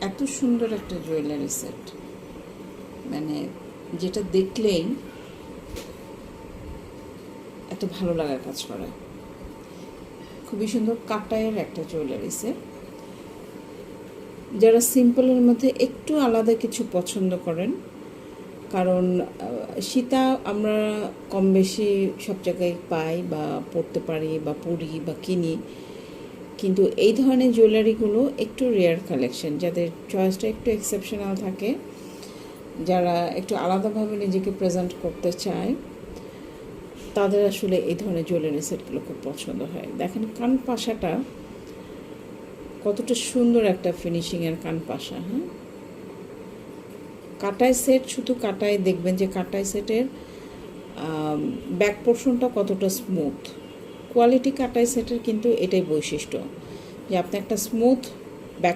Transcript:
এত সুন্দর একটা জুয়েলারি সেট, মানে যেটা দেখলেই এত ভালো লাগার কাজ করে। খুবই সুন্দর কাটায়ের একটা জুয়েলারি সেট। যারা সিম্পলের মধ্যে একটু আলাদা কিছু পছন্দ করেন, কারণ সীতা আমরা কম বেশি সব জায়গায় পাই বা পরতে পারি বা পরি বা কিনি, কিন্তু এই ধরনের জুয়েলারিগুলো একটু রেয়ার কালেকশন। যাদের চয়েসটা একটু এক্সেপশনাল থাকে, যারা একটু আলাদাভাবে নিজেকে প্রেজেন্ট করতে চায়, তাদের আসলে এই ধরনের জুয়েলারি সেটগুলো খুব পছন্দ হয়। দেখেন কান পাশাটা কতটা সুন্দর একটা ফিনিশিংয়ের কান পাশা। হ্যাঁ, কাটাই সেট, শুধু কাটাই দেখবেন যে কাটাই সেটের ব্যাক পোর্শনটা কতটা স্মুথ। কোয়ালিটি কাটাই সেটের কিন্তু এটাই বৈশিষ্ট্য, যে আপনি একটা স্মুথ